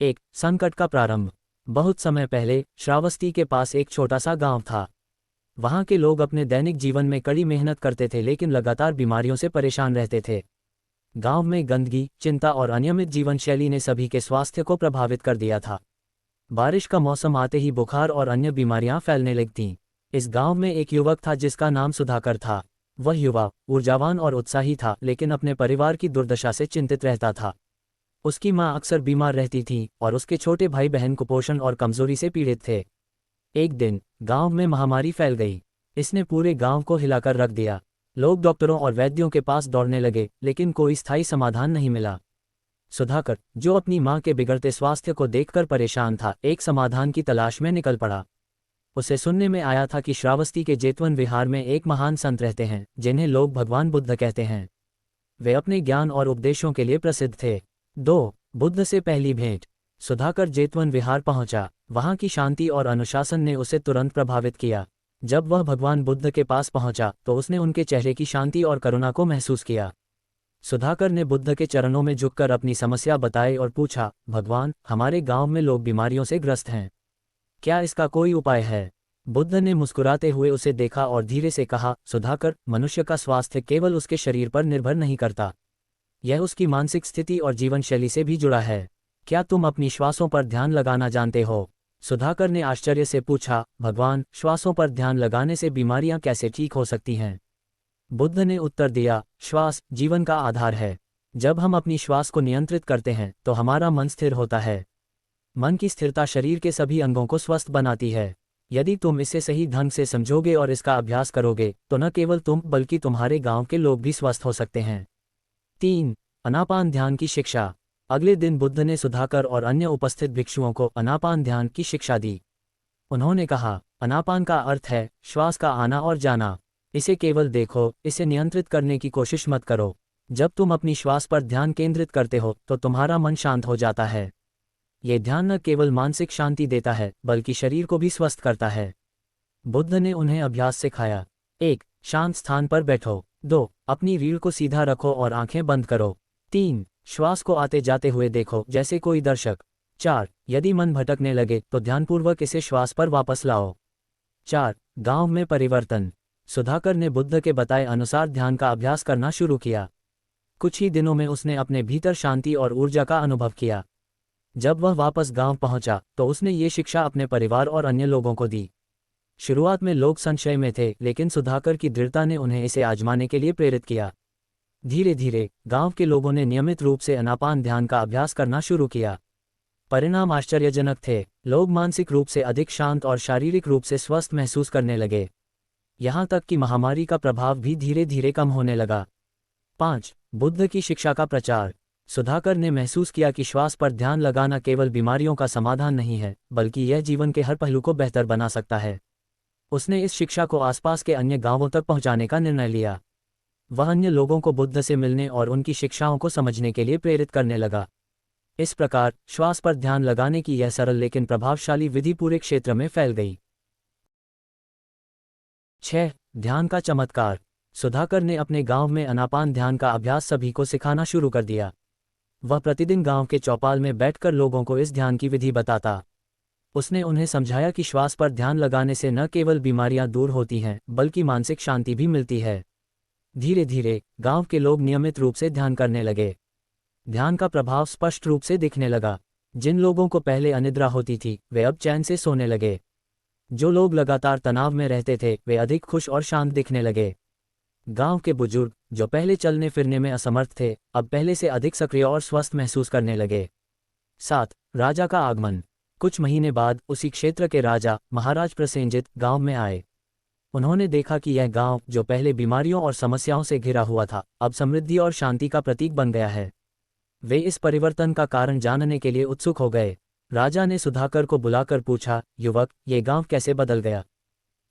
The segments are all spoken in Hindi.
एक संकट का प्रारंभ। बहुत समय पहले श्रावस्ती के पास एक छोटा सा गांव था। वहां के लोग अपने दैनिक जीवन में कड़ी मेहनत करते थे, लेकिन लगातार बीमारियों से परेशान रहते थे। गांव में गंदगी, चिंता और अनियमित जीवन शैली ने सभी के स्वास्थ्य को प्रभावित कर दिया था। बारिश का मौसम आते ही बुखार और अन्य बीमारियां फैलने लगतीं। इस गांव में एक युवक था जिसका नाम सुधाकर था। वह युवा ऊर्जावान और उत्साही था, लेकिन अपने परिवार की दुर्दशा से चिंतित रहता था। उसकी मां अक्सर बीमार रहती थी और उसके छोटे भाई बहन कुपोषण और कमजोरी से पीड़ित थे। एक दिन गांव में महामारी फैल गई। इसने पूरे गांव को हिलाकर रख दिया। लोग डॉक्टरों और वैद्यों के पास दौड़ने लगे, लेकिन कोई स्थायी समाधान नहीं मिला। सुधाकर, जो अपनी मां के बिगड़ते स्वास्थ्य को देखकर परेशान था, एक समाधान की तलाश में निकल पड़ा। उसे सुनने में आया था कि श्रावस्ती के जेतवन विहार में एक महान संत रहते हैं, जिन्हें लोग भगवान बुद्ध कहते हैं। वे अपने ज्ञान और उपदेशों के लिए प्रसिद्ध थे। 2. बुद्ध से पहली भेंट। सुधाकर जेतवन विहार पहुंचा। वहां की शांति और अनुशासन ने उसे तुरंत प्रभावित किया। जब वह भगवान बुद्ध के पास पहुंचा तो उसने उनके चेहरे की शांति और करुणा को महसूस किया। सुधाकर ने बुद्ध के चरणों में झुककर अपनी समस्या बताई और पूछा, भगवान, हमारे गांव में लोग बीमारियों से ग्रस्त हैं। क्या इसका कोई उपाय है? बुद्ध ने मुस्कुराते हुए उसे देखा और धीरे से कहा, सुधाकर, मनुष्य का स्वास्थ्य केवल उसके शरीर पर निर्भर नहीं करता। यह उसकी मानसिक स्थिति और जीवन शैली से भी जुड़ा है। क्या तुम अपनी श्वासों पर ध्यान लगाना जानते हो? सुधाकर ने आश्चर्य से पूछा, भगवान, श्वासों पर ध्यान लगाने से बीमारियां कैसे ठीक हो सकती हैं? बुद्ध ने उत्तर दिया, श्वास जीवन का आधार है। जब हम अपनी श्वास को नियंत्रित करते हैं तो हमारा मन स्थिर होता है। मन की स्थिरता शरीर के सभी अंगों को स्वस्थ बनाती है। यदि तुम इसे सही ढंग से समझोगे और इसका अभ्यास करोगे तो न केवल तुम बल्कि तुम्हारे गांव के लोग भी स्वस्थ हो सकते हैं। 3. अनापान ध्यान की शिक्षा। अगले दिन बुद्ध ने सुधाकर और अन्य उपस्थित भिक्षुओं को अनापान ध्यान की शिक्षा दी। उन्होंने कहा, अनापान का अर्थ है श्वास का आना और जाना। इसे केवल देखो, इसे नियंत्रित करने की कोशिश मत करो। जब तुम अपनी श्वास पर ध्यान केंद्रित करते हो तो तुम्हारा मन शांत हो जाता है। ये ध्यान न केवल मानसिक शांति देता है बल्कि शरीर को भी स्वस्थ करता है। बुद्ध ने उन्हें अभ्यास सिखाया। 1. शांत स्थान पर बैठो। 2. अपनी रीढ़ को सीधा रखो और आंखें बंद करो। 3. श्वास को आते जाते हुए देखो जैसे कोई दर्शक। 4. यदि मन भटकने लगे तो ध्यानपूर्वक इसे श्वास पर वापस लाओ। 4. गांव में परिवर्तन। सुधाकर ने बुद्ध के बताए अनुसार ध्यान का अभ्यास करना शुरू किया। कुछ ही दिनों में उसने अपने भीतर शांति और ऊर्जा का अनुभव किया। जब वह वापस गांव पहुंचा तो उसने ये शिक्षा अपने परिवार और अन्य लोगों को दी। शुरुआत में लोग संशय में थे, लेकिन सुधाकर की दृढ़ता ने उन्हें इसे आजमाने के लिए प्रेरित किया। धीरे धीरे गांव के लोगों ने नियमित रूप से अनापान ध्यान का अभ्यास करना शुरू किया। परिणाम आश्चर्यजनक थे। लोग मानसिक रूप से अधिक शांत और शारीरिक रूप से स्वस्थ महसूस करने लगे। यहाँ तक कि महामारी का प्रभाव भी धीरे धीरे कम होने लगा। 5. बुद्ध की शिक्षा का प्रचार। सुधाकर ने महसूस किया कि श्वास पर ध्यान लगाना केवल बीमारियों का समाधान नहीं है, बल्कि यह जीवन के हर पहलू को बेहतर बना सकता है। उसने इस शिक्षा को आसपास के अन्य गांवों तक पहुंचाने का निर्णय लिया। वह अन्य लोगों को बुद्ध से मिलने और उनकी शिक्षाओं को समझने के लिए प्रेरित करने लगा। इस प्रकार श्वास पर ध्यान लगाने की यह सरल लेकिन प्रभावशाली विधि पूरे क्षेत्र में फैल गई। 6. ध्यान का चमत्कार। सुधाकर ने अपने गांव में अनापान ध्यान का अभ्यास सभी को सिखाना शुरू कर दिया। वह प्रतिदिन गांव के चौपाल में बैठकर लोगों को इस ध्यान की विधि बताता। उसने उन्हें समझाया कि श्वास पर ध्यान लगाने से न केवल बीमारियां दूर होती हैं बल्कि मानसिक शांति भी मिलती है। धीरे धीरे गांव के लोग नियमित रूप से ध्यान करने लगे। ध्यान का प्रभाव स्पष्ट रूप से दिखने लगा। जिन लोगों को पहले अनिद्रा होती थी वे अब चैन से सोने लगे। जो लोग लगातार तनाव में रहते थे वे अधिक खुश और शांत दिखने लगे। गांव के बुजुर्ग जो पहले चलने फिरने में असमर्थ थे अब पहले से अधिक सक्रिय और स्वस्थ महसूस करने लगे। 7. राजा का आगमन। कुछ महीने बाद उसी क्षेत्र के राजा महाराज प्रसेनजित गांव में आए। उन्होंने देखा कि यह गांव जो पहले बीमारियों और समस्याओं से घिरा हुआ था अब समृद्धि और शांति का प्रतीक बन गया है। वे इस परिवर्तन का कारण जानने के लिए उत्सुक हो गए। राजा ने सुधाकर को बुलाकर पूछा, युवक, ये गांव कैसे बदल गया?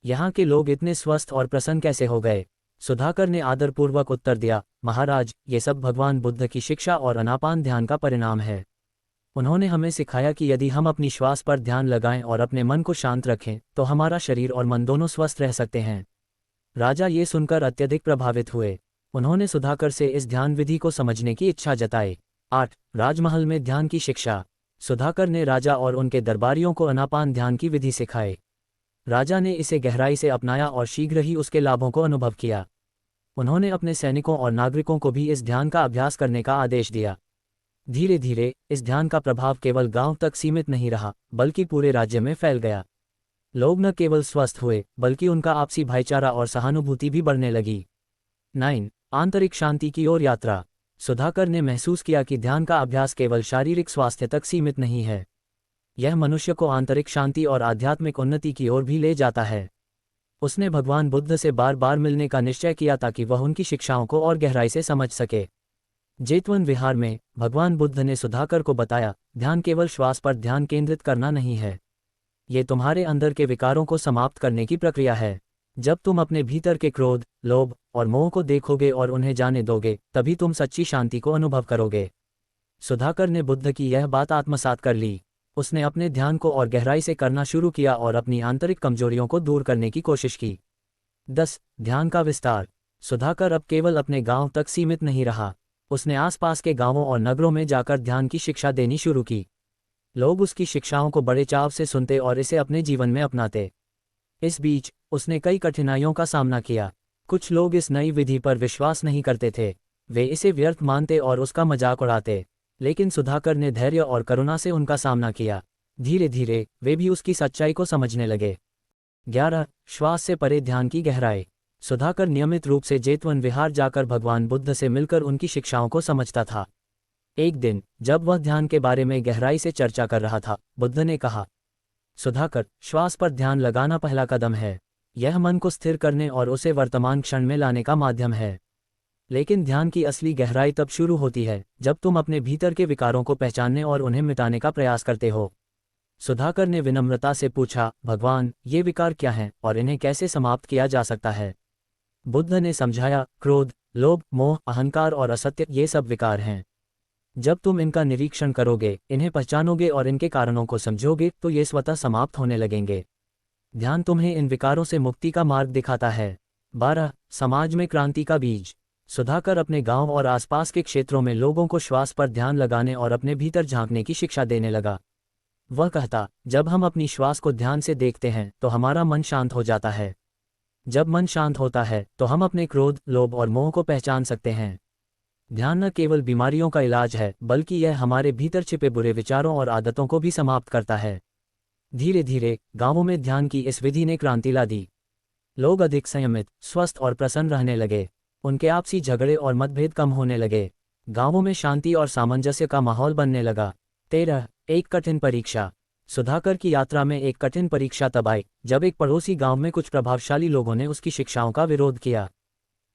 यहाँ के लोग इतने स्वस्थ और प्रसन्न कैसे हो गए? सुधाकर ने आदरपूर्वक उत्तर दिया, महाराज, ये सब भगवान बुद्ध की शिक्षा और अनापान ध्यान का परिणाम है। उन्होंने हमें सिखाया कि यदि हम अपनी श्वास पर ध्यान लगाएं और अपने मन को शांत रखें तो हमारा शरीर और मन दोनों स्वस्थ रह सकते हैं। राजा ये सुनकर अत्यधिक प्रभावित हुए। उन्होंने सुधाकर से इस ध्यान विधि को समझने की इच्छा जताई। 8. राजमहल में ध्यान की शिक्षा। सुधाकर ने राजा और उनके दरबारियों को आनापान ध्यान की विधि सिखाई। राजा ने इसे गहराई से अपनाया और शीघ्र ही उसके लाभों को अनुभव किया। उन्होंने अपने सैनिकों और नागरिकों को भी इस ध्यान का अभ्यास करने का आदेश दिया। धीरे धीरे इस ध्यान का प्रभाव केवल गांव तक सीमित नहीं रहा, बल्कि पूरे राज्य में फैल गया। लोग न केवल स्वस्थ हुए, बल्कि उनका आपसी भाईचारा और सहानुभूति भी बढ़ने लगी। 9. आंतरिक शांति की ओर यात्रा। सुधाकर ने महसूस किया कि ध्यान का अभ्यास केवल शारीरिक स्वास्थ्य तक सीमित नहीं है, यह मनुष्य को आंतरिक शांति और आध्यात्मिक उन्नति की ओर भी ले जाता है। उसने भगवान बुद्ध से बार बार मिलने का निश्चय किया ताकि वह उनकी शिक्षाओं को और गहराई से समझ सके। जेतवन विहार में भगवान बुद्ध ने सुधाकर को बताया, ध्यान केवल श्वास पर ध्यान केंद्रित करना नहीं है, ये तुम्हारे अंदर के विकारों को समाप्त करने की प्रक्रिया है। जब तुम अपने भीतर के क्रोध, लोभ और मोह को देखोगे और उन्हें जाने दोगे, तभी तुम सच्ची शांति को अनुभव करोगे। सुधाकर ने बुद्ध की यह बात आत्मसात कर ली। उसने अपने ध्यान को और गहराई से करना शुरू किया और अपनी आंतरिक कमजोरियों को दूर करने की कोशिश की। 10. ध्यान का विस्तार। सुधाकर अब केवल अपने गांव तक सीमित नहीं रहा, उसने आसपास के गांवों और नगरों में जाकर ध्यान की शिक्षा देनी शुरू की। लोग उसकी शिक्षाओं को बड़े चाव से सुनते और इसे अपने जीवन में अपनाते। इस बीच उसने कई कठिनाइयों का सामना किया। कुछ लोग इस नई विधि पर विश्वास नहीं करते थे, वे इसे व्यर्थ मानते और उसका मजाक उड़ाते, लेकिन सुधाकर ने धैर्य और करुणा से उनका सामना किया। धीरे धीरे वे भी उसकी सच्चाई को समझने लगे। 11. श्वास से परे ध्यान की गहराई। सुधाकर नियमित रूप से जेतवन विहार जाकर भगवान बुद्ध से मिलकर उनकी शिक्षाओं को समझता था। एक दिन जब वह ध्यान के बारे में गहराई से चर्चा कर रहा था, बुद्ध ने कहा, सुधाकर, श्वास पर ध्यान लगाना पहला कदम है। यह मन को स्थिर करने और उसे वर्तमान क्षण में लाने का माध्यम है। लेकिन ध्यान की असली गहराई तब शुरू होती है जब तुम अपने भीतर के विकारों को पहचानने और उन्हें मिटाने का प्रयास करते हो। सुधाकर ने विनम्रता से पूछा, भगवान, ये विकार क्या हैं और इन्हें कैसे समाप्त किया जा सकता है? बुद्ध ने समझाया, क्रोध, लोभ, मोह, अहंकार और असत्य, ये सब विकार हैं। जब तुम इनका निरीक्षण करोगे, इन्हें पहचानोगे और इनके कारणों को समझोगे, तो ये स्वतः समाप्त होने लगेंगे। ध्यान तुम्हें इन विकारों से मुक्ति का मार्ग दिखाता है। 12. समाज में क्रांति का बीज। सुधाकर अपने गांव और आसपास के क्षेत्रों में लोगों को श्वास पर ध्यान लगाने और अपने भीतर झांकने की शिक्षा देने लगा। वह कहता, जब हम अपनी श्वास को ध्यान से देखते हैं तो हमारा मन शांत हो जाता है। जब मन शांत होता है तो हम अपने क्रोध, लोभ और मोह को पहचान सकते हैं। ध्यान न केवल बीमारियों का इलाज है, बल्कि यह हमारे भीतर छिपे बुरे विचारों और आदतों को भी समाप्त करता है। धीरे धीरे गांवों में ध्यान की इस विधि ने क्रांति ला दी। लोग अधिक संयमित, स्वस्थ और प्रसन्न रहने लगे। उनके आपसी झगड़े और मतभेद कम होने लगे। गांवों में शांति और सामंजस्य का माहौल बनने लगा। 13. एक कठिन परीक्षा। सुधाकर की यात्रा में एक कठिन परीक्षा तब आई जब एक पड़ोसी गांव में कुछ प्रभावशाली लोगों ने उसकी शिक्षाओं का विरोध किया।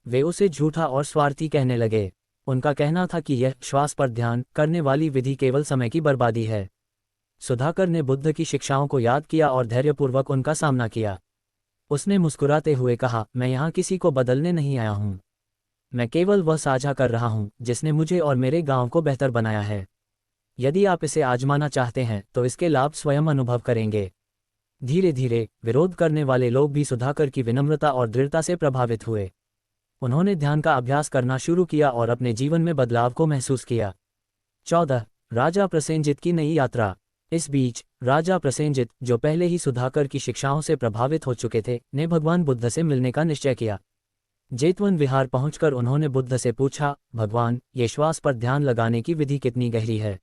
वे उसे झूठा और स्वार्थी कहने लगे। उनका कहना था कि यह श्वास पर ध्यान करने वाली विधि केवल समय की बर्बादी है। सुधाकर ने बुद्ध की शिक्षाओं को याद किया और धैर्यपूर्वक उनका सामना किया। उसने मुस्कुराते हुए कहा, मैं यहाँ किसी को बदलने नहीं आया हूँ, मैं केवल वह साझा कर रहा हूँ जिसने मुझे और मेरे गांव को बेहतर बनाया है। यदि आप इसे आजमाना चाहते हैं तो इसके लाभ स्वयं अनुभव करेंगे। धीरे धीरे विरोध करने वाले लोग भी सुधाकर की विनम्रता और दृढ़ता से प्रभावित हुए। उन्होंने ध्यान का अभ्यास करना शुरू किया और अपने जीवन में बदलाव को महसूस किया। 14. राजा प्रसेनजित की नई यात्रा। इस बीच राजा प्रसेनजित, जो पहले ही सुधाकर की शिक्षाओं से प्रभावित हो चुके थे, ने भगवान बुद्ध से मिलने का निश्चय किया। जेतवन विहार पहुंचकर उन्होंने बुद्ध से पूछा, भगवान, ये श्वास पर ध्यान लगाने की विधि कितनी गहरी है?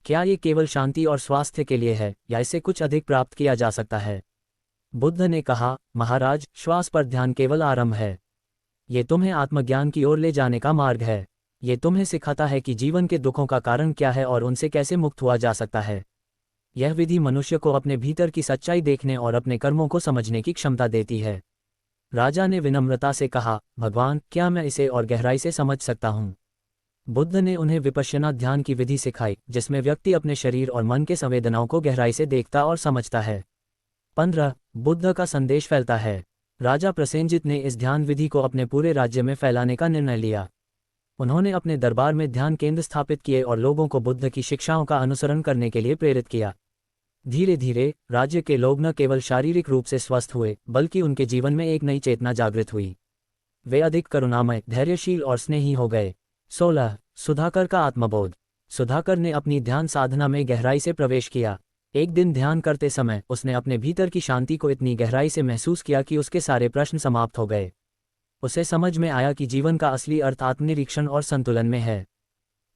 क्या ये केवल शांति और स्वास्थ्य के लिए है या इससे कुछ अधिक प्राप्त किया जा सकता है? बुद्ध ने कहा, महाराज, श्वास पर ध्यान केवल आरंभ है। ये तुम्हें आत्मज्ञान की ओर ले जाने का मार्ग है। ये तुम्हें सिखाता है कि जीवन के दुखों का कारण क्या है और उनसे कैसे मुक्त हुआ जा सकता है। यह विधि मनुष्य को अपने भीतर की सच्चाई देखने और अपने कर्मों को समझने की क्षमता देती है। राजा ने विनम्रता से कहा, भगवान, क्या मैं इसे और गहराई से समझ सकता हूँ? बुद्ध ने उन्हें विपश्यना ध्यान की विधि सिखाई, जिसमें व्यक्ति अपने शरीर और मन के संवेदनाओं को गहराई से देखता और समझता है। 15. बुद्ध का संदेश फैलता है। राजा प्रसेनजित ने इस ध्यान विधि को अपने पूरे राज्य में फैलाने का निर्णय लिया। उन्होंने अपने दरबार में ध्यान केंद्र स्थापित किए और लोगों को बुद्ध की शिक्षाओं का अनुसरण करने के लिए प्रेरित किया। धीरे धीरे राज्य के लोग न केवल शारीरिक रूप से स्वस्थ हुए, बल्कि उनके जीवन में एक नई चेतना जागृत हुई। वे अधिक करुणामय, धैर्यशील और स्नेही हो गए। 16. सुधाकर का आत्मबोध। सुधाकर ने अपनी ध्यान साधना में गहराई से प्रवेश किया। एक दिन ध्यान करते समय उसने अपने भीतर की शांति को इतनी गहराई से महसूस किया कि उसके सारे प्रश्न समाप्त हो गए। उसे समझ में आया कि जीवन का असली अर्थ आत्मनिरीक्षण और संतुलन में है।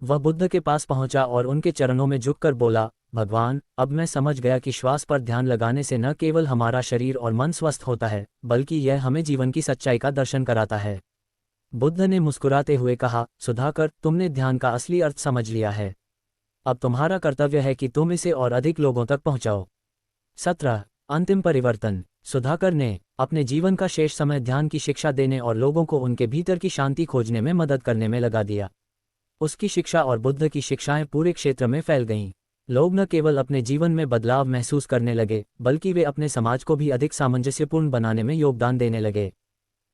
वह बुद्ध के पास पहुंचा और उनके चरणों में झुककर बोला, भगवान, अब मैं समझ गया कि श्वास पर ध्यान लगाने से न केवल हमारा शरीर और मन स्वस्थ होता है, बल्कि यह हमें जीवन की सच्चाई का दर्शन कराता है। बुद्ध ने मुस्कुराते हुए कहा, सुधाकर, तुमने ध्यान का असली अर्थ समझ लिया है। अब तुम्हारा कर्तव्य है कि तुम इसे और अधिक लोगों तक पहुंचाओ। 17 अंतिम परिवर्तन। सुधाकर ने अपने जीवन का शेष समय ध्यान की शिक्षा देने और लोगों को उनके भीतर की शांति खोजने में मदद करने में लगा दिया। उसकी शिक्षा और बुद्ध की शिक्षाएं पूरे क्षेत्र में फैल गईं। लोग न केवल अपने जीवन में बदलाव महसूस करने लगे, बल्कि वे अपने समाज को भी अधिक सामंजस्यपूर्ण बनाने में योगदान देने लगे।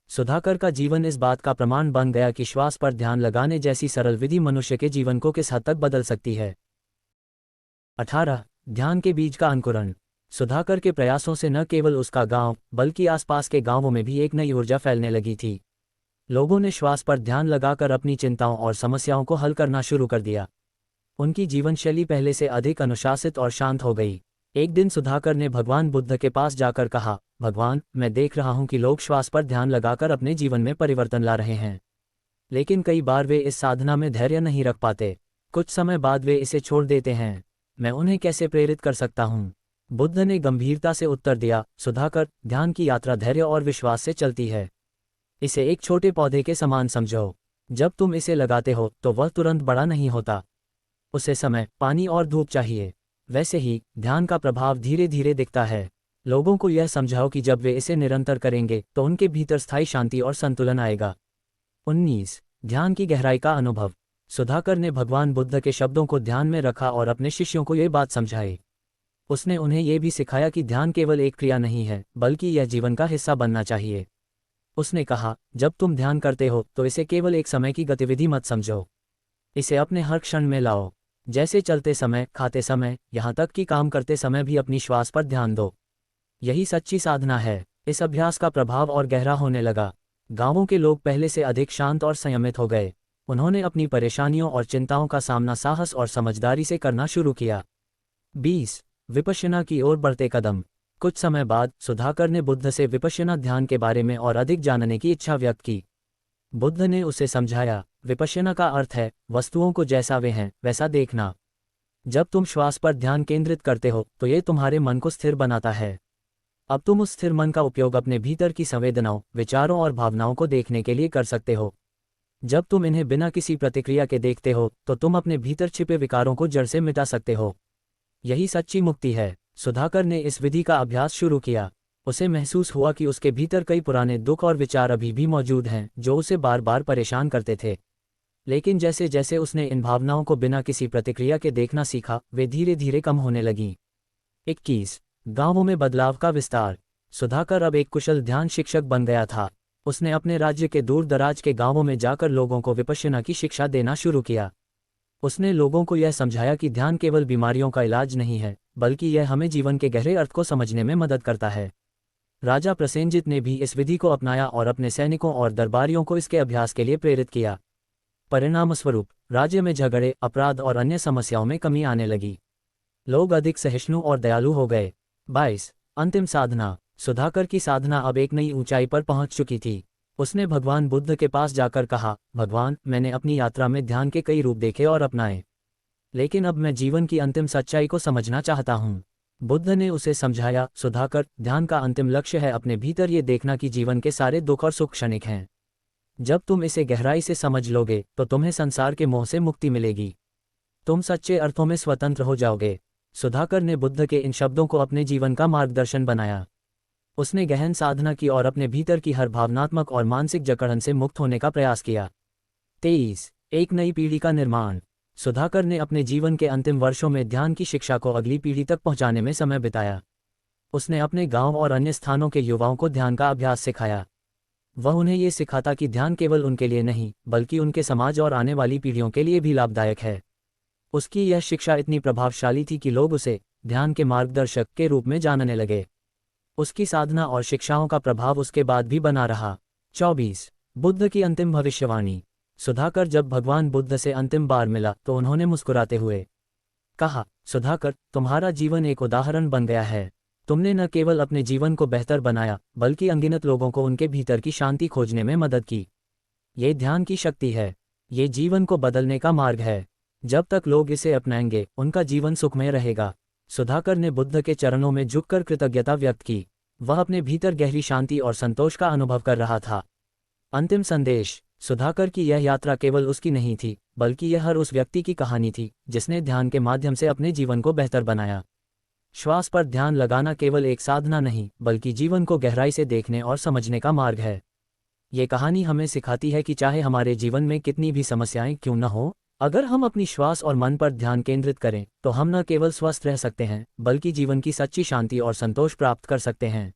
सुधाकर का जीवन इस बात का प्रमाण बन गया कि श्वास पर ध्यान लगाने जैसी सरल विधि मनुष्य के जीवन को किस हद तक बदल सकती है। 18 ध्यान के बीज का अंकुरण। सुधाकर के प्रयासों से न केवल उसका गांव, बल्कि आसपास के गांवों में भी एक नई ऊर्जा फैलने लगी थी। लोगों ने श्वास पर ध्यान लगाकर अपनी चिंताओं और समस्याओं को हल करना शुरू कर दिया। उनकी जीवनशैली पहले से अधिक अनुशासित और शांत हो गई। एक दिन सुधाकर ने भगवान बुद्ध के पास जाकर कहा, भगवान, मैं देख रहा हूं कि लोग श्वास पर ध्यान लगाकर अपने जीवन में परिवर्तन ला रहे हैं, लेकिन कई बार वे इस साधना में धैर्य नहीं रख पाते। कुछ समय बाद वे इसे छोड़ देते हैं। मैं उन्हें कैसे प्रेरित कर सकता हूं? बुद्ध ने गंभीरता से उत्तर दिया, सुधाकर, ध्यान की यात्रा धैर्य और विश्वास से चलती है। इसे एक छोटे पौधे के समान समझो। जब तुम इसे लगाते हो तो वह तुरंत बड़ा नहीं होता। उसे समय, पानी और धूप चाहिए। वैसे ही ध्यान का प्रभाव धीरे धीरे दिखता है। लोगों को यह समझाओ कि जब वे इसे निरंतर करेंगे तो उनके भीतर स्थायी शांति और संतुलन आएगा। 19 ध्यान की गहराई का अनुभव। सुधाकर ने भगवान बुद्ध के शब्दों को ध्यान में रखा और अपने शिष्यों को ये बात समझाई। उसने उन्हें यह भी सिखाया कि ध्यान केवल एक क्रिया नहीं है, बल्कि यह जीवन का हिस्सा बनना चाहिए। उसने कहा, जब तुम ध्यान करते हो तो इसे केवल एक समय की गतिविधि मत समझो। इसे अपने हर क्षण में लाओ। जैसे चलते समय, खाते समय, यहाँ तक कि काम करते समय भी अपनी श्वास पर ध्यान दो। यही सच्ची साधना है। इस अभ्यास का प्रभाव और गहरा होने लगा। गांवों के लोग पहले से अधिक शांत और संयमित हो गए। उन्होंने अपनी परेशानियों और चिंताओं का सामना साहस और समझदारी से करना शुरू किया। 20 विपश्यना की ओर बढ़ते कदम। कुछ समय बाद सुधाकर ने बुद्ध से विपश्यना ध्यान के बारे में और अधिक जानने की इच्छा व्यक्त की। बुद्ध ने उसे समझाया, विपश्यना का अर्थ है वस्तुओं को जैसा वे हैं वैसा देखना। जब तुम श्वास पर ध्यान केंद्रित करते हो तो ये तुम्हारे मन को स्थिर बनाता है। अब तुम उस स्थिर मन का उपयोग अपने भीतर की संवेदनाओं, विचारों और भावनाओं को देखने के लिए कर सकते हो। जब तुम इन्हें बिना किसी प्रतिक्रिया के देखते हो तो तुम अपने भीतर छिपे विकारों को जड़ से मिटा सकते हो। यही सच्ची मुक्ति है। सुधाकर ने इस विधि का अभ्यास शुरू किया। उसे महसूस हुआ कि उसके भीतर कई पुराने दुख और विचार अभी भी मौजूद हैं जो उसे बार बार परेशान करते थे। लेकिन जैसे जैसे उसने इन भावनाओं को बिना किसी प्रतिक्रिया के देखना सीखा, वे धीरे धीरे कम होने लगीं। 21 गांवों में बदलाव का विस्तार। सुधाकर अब एक कुशल ध्यान शिक्षक बन गया था। उसने अपने राज्य के दूर दराज के गांवों में जाकर लोगों को विपश्यना की शिक्षा देना शुरू किया। उसने लोगों को यह समझाया कि ध्यान केवल बीमारियों का इलाज नहीं है, बल्कि यह हमें जीवन के गहरे अर्थ को समझने में मदद करता है। राजा प्रसेनजित ने भी इस विधि को अपनाया और अपने सैनिकों और दरबारियों को इसके अभ्यास के लिए प्रेरित किया। परिणामस्वरूप राज्य में झगड़े, अपराध और अन्य समस्याओं में कमी आने लगी। लोग अधिक सहिष्णु और दयालु हो गए। 22 अंतिम साधना। सुधाकर की साधना अब एक नई ऊंचाई पर पहुंच चुकी थी। उसने भगवान बुद्ध के पास जाकर कहा, भगवान, मैंने अपनी यात्रा में ध्यान के कई रूप देखे और अपनाए, लेकिन अब मैं जीवन की अंतिम सच्चाई को समझना चाहता हूँ। बुद्ध ने उसे समझाया, सुधाकर, ध्यान का अंतिम लक्ष्य है अपने भीतर ये देखना कि जीवन के सारे दुख और सुख क्षणिक हैं। जब तुम इसे गहराई से समझ लोगे तो तुम्हें संसार के मोह से मुक्ति मिलेगी। तुम सच्चे अर्थों में स्वतंत्र हो जाओगे। सुधाकर ने बुद्ध के इन शब्दों को अपने जीवन का मार्गदर्शन बनाया। उसने गहन साधना की और अपने भीतर की हर भावनात्मक और मानसिक जकड़न से मुक्त होने का प्रयास किया। 23 एक नई पीढ़ी का निर्माण। सुधाकर ने अपने जीवन के अंतिम वर्षों में ध्यान की शिक्षा को अगली पीढ़ी तक पहुंचाने में समय बिताया। उसने अपने गांव और अन्य स्थानों के युवाओं को ध्यान का अभ्यास सिखाया। वह उन्हें ये सिखाता कि ध्यान केवल उनके लिए नहीं, बल्कि उनके समाज और आने वाली पीढ़ियों के लिए भी लाभदायक है। उसकी यह शिक्षा इतनी प्रभावशाली थी कि लोग उसे ध्यान के मार्गदर्शक के रूप में जानने लगे। उसकी साधना और शिक्षाओं का प्रभाव उसके बाद भी बना रहा। 24 बुद्ध की अंतिम भविष्यवाणी। सुधाकर जब भगवान बुद्ध से अंतिम बार मिला तो उन्होंने मुस्कुराते हुए कहा, सुधाकर, तुम्हारा जीवन एक उदाहरण बन गया है। तुमने न केवल अपने जीवन को बेहतर बनाया बल्कि अनगिनत लोगों को उनके भीतर की शांति खोजने में मदद की। ये ध्यान की शक्ति है। ये जीवन को बदलने का मार्ग है। जब तक लोग इसे अपनाएंगे उनका जीवन सुखमय रहेगा। सुधाकर ने बुद्ध के चरणों में झुककर कृतज्ञता व्यक्त की। वह अपने भीतर गहरी शांति और संतोष का अनुभव कर रहा था। अंतिम संदेश। सुधाकर की यह यात्रा केवल उसकी नहीं थी, बल्कि यह हर उस व्यक्ति की कहानी थी जिसने ध्यान के माध्यम से अपने जीवन को बेहतर बनाया। श्वास पर ध्यान लगाना केवल एक साधना नहीं, बल्कि जीवन को गहराई से देखने और समझने का मार्ग है। ये कहानी हमें सिखाती है कि चाहे हमारे जीवन में कितनी भी समस्याएं क्यों न हो, अगर हम अपनी श्वास और मन पर ध्यान केंद्रित करें तो हम न केवल स्वस्थ रह सकते हैं, बल्कि जीवन की सच्ची शांति और संतोष प्राप्त कर सकते हैं।